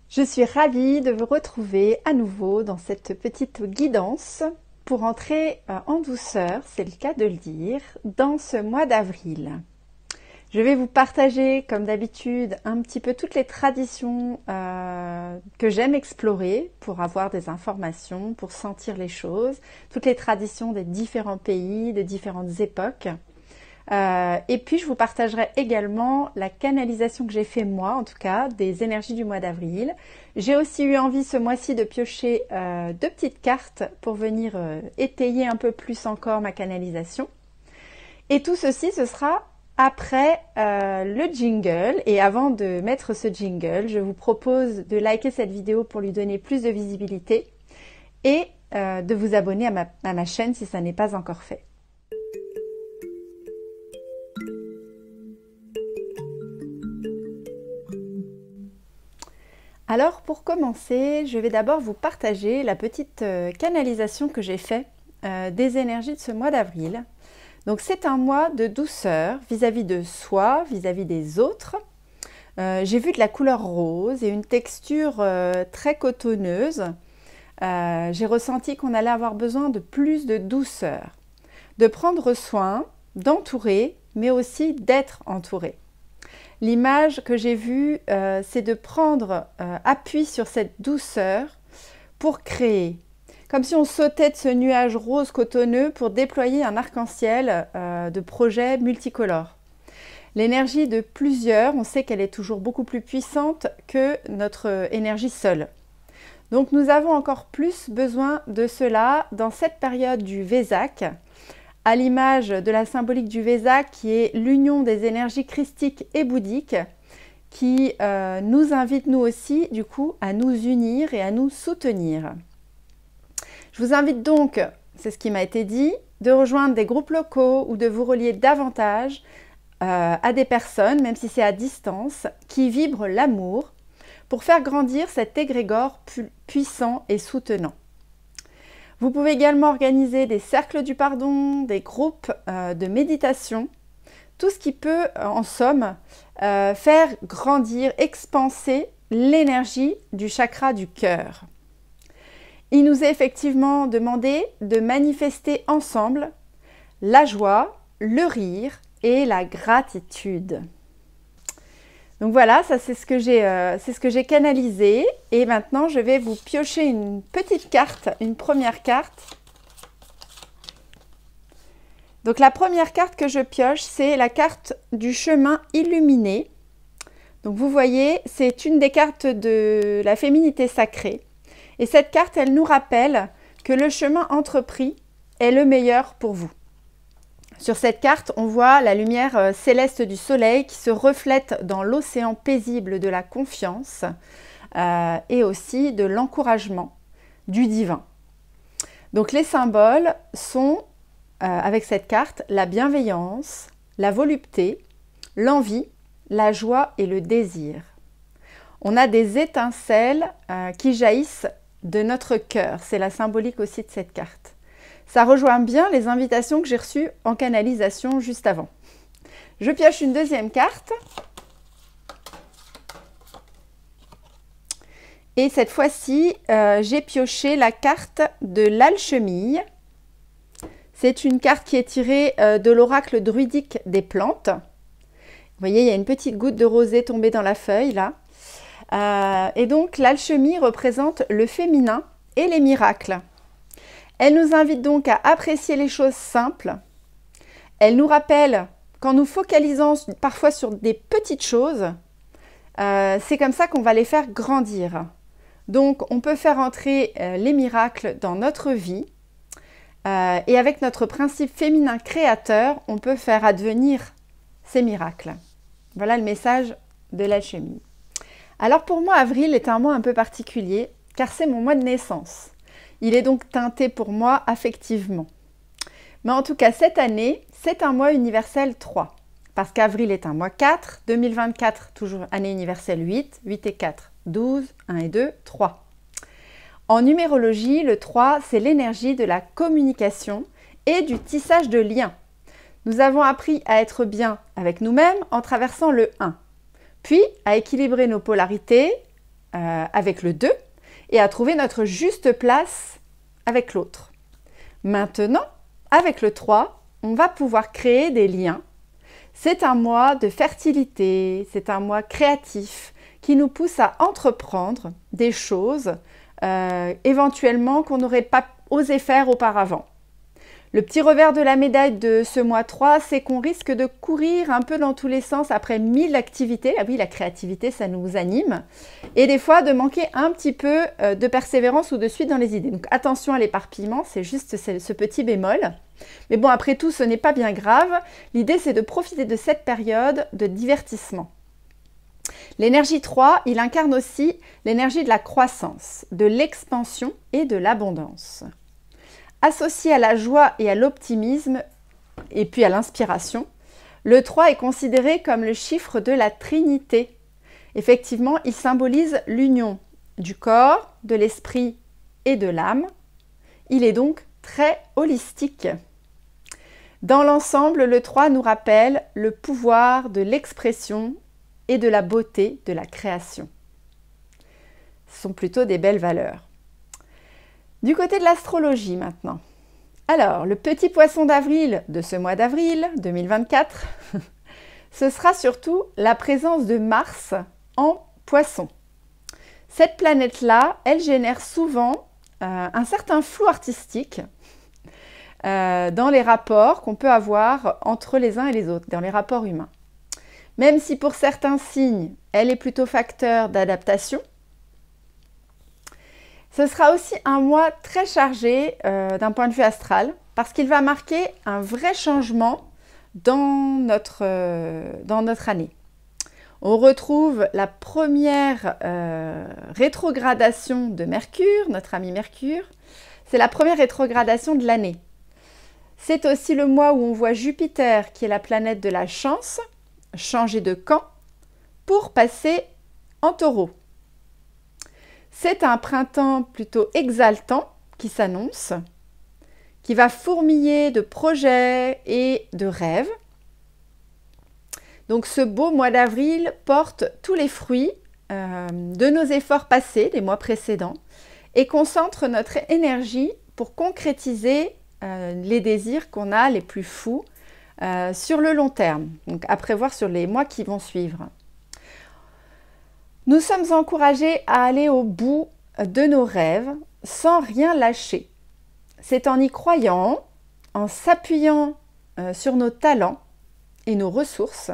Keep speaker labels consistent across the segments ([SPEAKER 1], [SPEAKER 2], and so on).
[SPEAKER 1] Je suis ravie de vous retrouver à nouveau dans cette petite guidance pour entrer en douceur, c'est le cas de le dire, dans ce mois d'avril. Je vais vous partager, comme d'habitude, un petit peu toutes les traditions que j'aime explorer pour avoir des informations, pour sentir les choses, toutes les traditions des différents pays, des différentes époques. Et puis je vous partagerai également la canalisation que j'ai fait moi, en tout cas, des énergies du mois d'avril. J'ai aussi eu envie ce mois-ci de piocher deux petites cartes pour venir étayer un peu plus encore ma canalisation. Et tout ceci, ce sera après le jingle. Et avant de mettre ce jingle, je vous propose de liker cette vidéo pour lui donner plus de visibilité et de vous abonner à ma chaîne si ça n'est pas encore fait. Alors pour commencer, je vais d'abord vous partager la petite canalisation que j'ai faite des énergies de ce mois d'avril. Donc c'est un mois de douceur vis-à-vis de soi, vis-à-vis des autres. J'ai vu de la couleur rose et une texture très cotonneuse. J'ai ressenti qu'on allait avoir besoin de plus de douceur, de prendre soin, d'entourer, mais aussi d'être entouré. L'image que j'ai vue, c'est de prendre appui sur cette douceur pour créer. Comme si on sautait de ce nuage rose cotonneux pour déployer un arc-en-ciel de projets multicolores. L'énergie de plusieurs, on sait qu'elle est toujours beaucoup plus puissante que notre énergie seule. Donc nous avons encore plus besoin de cela dans cette période du Vesak, à l'image de la symbolique du Vesak qui est l'union des énergies christiques et bouddhiques qui nous invite nous aussi du coup à nous unir et à nous soutenir. Je vous invite donc, c'est ce qui m'a été dit, de rejoindre des groupes locaux ou de vous relier davantage à des personnes, même si c'est à distance, qui vibrent l'amour pour faire grandir cet égrégore puissant et soutenant. Vous pouvez également organiser des cercles du pardon, des groupes de méditation, tout ce qui peut, en somme, faire grandir, expanser l'énergie du chakra du cœur. Il nous est effectivement demandé de manifester ensemble la joie, le rire et la gratitude. Donc voilà, ça c'est ce que j'ai canalisé et maintenant je vais vous piocher une petite carte, une première carte. Donc la première carte que je pioche, c'est la carte du chemin illuminé. Donc vous voyez, c'est une des cartes de la féminité sacrée. Et cette carte, elle nous rappelle que le chemin entrepris est le meilleur pour vous. Sur cette carte, on voit la lumière céleste du soleil qui se reflète dans l'océan paisible de la confiance et aussi de l'encouragement du divin. Donc les symboles sont, avec cette carte, la bienveillance, la volupté, l'envie, la joie et le désir. On a des étincelles qui jaillissent de notre cœur. C'est la symbolique aussi de cette carte. Ça rejoint bien les invitations que j'ai reçues en canalisation juste avant. Je pioche une deuxième carte. Et cette fois-ci, j'ai pioché la carte de l'alchimie. C'est une carte qui est tirée de l'oracle druidique des plantes. Vous voyez, il y a une petite goutte de rosée tombée dans la feuille, là. Et donc, l'alchimie représente le féminin et les miracles. Elle nous invite donc à apprécier les choses simples. Elle nous rappelle qu'en nous focalisant parfois sur des petites choses, c'est comme ça qu'on va les faire grandir. Donc, on peut faire entrer les miracles dans notre vie. Et avec notre principe féminin créateur, on peut faire advenir ces miracles. Voilà le message de l'alchimie. Alors pour moi, avril est un mois un peu particulier, car c'est mon mois de naissance. Il est donc teinté pour moi affectivement. Mais en tout cas, cette année, c'est un mois universel 3. Parce qu'avril est un mois 4, 2024, toujours année universelle 8, 8 et 4, 12, 1 et 2, 3. En numérologie, le 3, c'est l'énergie de la communication et du tissage de liens. Nous avons appris à être bien avec nous-mêmes en traversant le 1, puis à équilibrer nos polarités avec le 2 et à trouver notre juste place avec l'autre. Maintenant, avec le 3, on va pouvoir créer des liens. C'est un mois de fertilité, c'est un mois créatif qui nous pousse à entreprendre des choses éventuellement qu'on n'aurait pas osé faire auparavant. Le petit revers de la médaille de ce mois 3, c'est qu'on risque de courir un peu dans tous les sens après 1000 activités. Ah oui, la créativité, ça nous anime. Et des fois, de manquer un petit peu de persévérance ou de suite dans les idées. Donc attention à l'éparpillement, c'est juste ce petit bémol. Mais bon, après tout, ce n'est pas bien grave. L'idée, c'est de profiter de cette période de divertissement. L'énergie 3, il incarne aussi l'énergie de la croissance, de l'expansion et de l'abondance. Associé à la joie et à l'optimisme, et puis à l'inspiration, le 3 est considéré comme le chiffre de la Trinité. Effectivement, il symbolise l'union du corps, de l'esprit et de l'âme. Il est donc très holistique. Dans l'ensemble, le 3 nous rappelle le pouvoir de l'expression et de la beauté de la création. Ce sont plutôt des belles valeurs. Du côté de l'astrologie maintenant. Alors, le petit poisson d'avril de ce mois d'avril 2024, ce sera surtout la présence de Mars en poisson. Cette planète-là, elle génère souvent un certain flou artistique dans les rapports qu'on peut avoir entre les uns et les autres, dans les rapports humains. Même si pour certains signes, elle est plutôt facteur d'adaptation, ce sera aussi un mois très chargé d'un point de vue astral parce qu'il va marquer un vrai changement dans notre année. On retrouve la première rétrogradation de Mercure, notre ami Mercure. C'est la première rétrogradation de l'année. C'est aussi le mois où on voit Jupiter, qui est la planète de la chance, changer de camp pour passer en Taureau. C'est un printemps plutôt exaltant qui s'annonce, qui va fourmiller de projets et de rêves. Donc ce beau mois d'avril porte tous les fruits de nos efforts passés, les mois précédents, et concentre notre énergie pour concrétiser les désirs qu'on a les plus fous sur le long terme, donc à prévoir sur les mois qui vont suivre. Nous sommes encouragés à aller au bout de nos rêves sans rien lâcher. C'est en y croyant, en s'appuyant sur nos talents et nos ressources,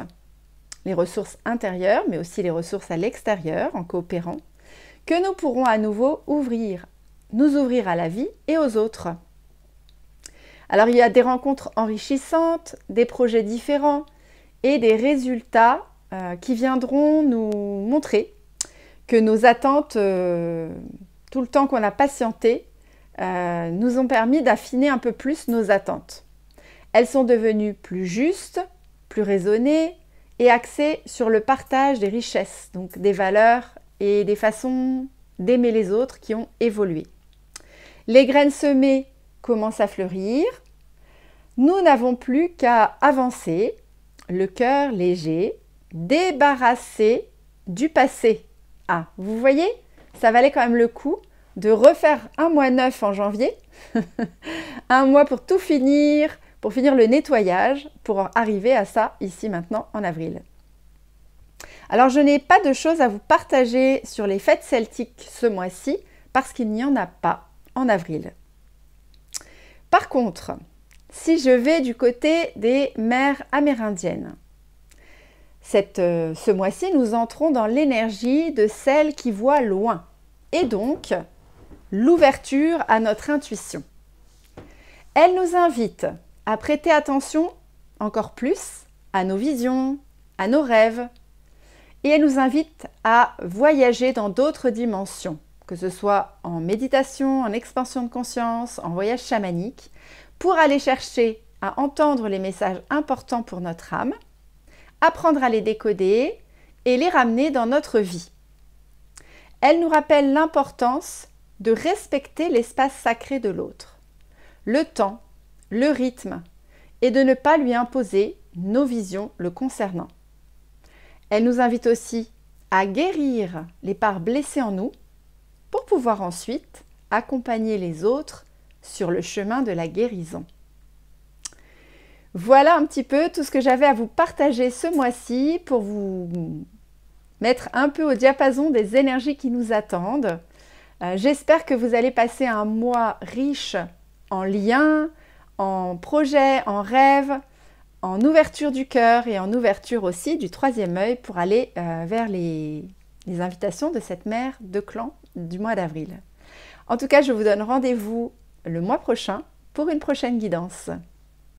[SPEAKER 1] les ressources intérieures, mais aussi les ressources à l'extérieur, en coopérant, que nous pourrons à nouveau nous ouvrir à la vie et aux autres. Alors il y a des rencontres enrichissantes, des projets différents et des résultats qui viendront nous montrer que nos attentes, tout le temps qu'on a patienté, nous ont permis d'affiner un peu plus nos attentes. Elles sont devenues plus justes, plus raisonnées et axées sur le partage des richesses, donc des valeurs et des façons d'aimer les autres qui ont évolué. Les graines semées commencent à fleurir. Nous n'avons plus qu'à avancer, le cœur léger, débarrassé du passé. Ah, vous voyez, ça valait quand même le coup de refaire un mois neuf en janvier, un mois pour tout finir, pour finir le nettoyage, pour arriver à ça ici maintenant en avril. Alors je n'ai pas de choses à vous partager sur les fêtes celtiques ce mois-ci parce qu'il n'y en a pas en avril. Par contre, si je vais du côté des mers amérindiennes, ce mois-ci, nous entrons dans l'énergie de celle qui voit loin et donc l'ouverture à notre intuition. Elle nous invite à prêter attention encore plus à nos visions, à nos rêves et elle nous invite à voyager dans d'autres dimensions, que ce soit en méditation, en expansion de conscience, en voyage chamanique, pour aller chercher à entendre les messages importants pour notre âme, apprendre à les décoder et les ramener dans notre vie. Elle nous rappelle l'importance de respecter l'espace sacré de l'autre, le temps, le rythme, et de ne pas lui imposer nos visions le concernant. Elle nous invite aussi à guérir les parts blessées en nous pour pouvoir ensuite accompagner les autres sur le chemin de la guérison. Voilà un petit peu tout ce que j'avais à vous partager ce mois-ci pour vous mettre un peu au diapason des énergies qui nous attendent. J'espère que vous allez passer un mois riche en liens, en projets, en rêves, en ouverture du cœur et en ouverture aussi du troisième œil pour aller vers les invitations de cette mère de clan du mois d'avril. En tout cas, je vous donne rendez-vous le mois prochain pour une prochaine guidance.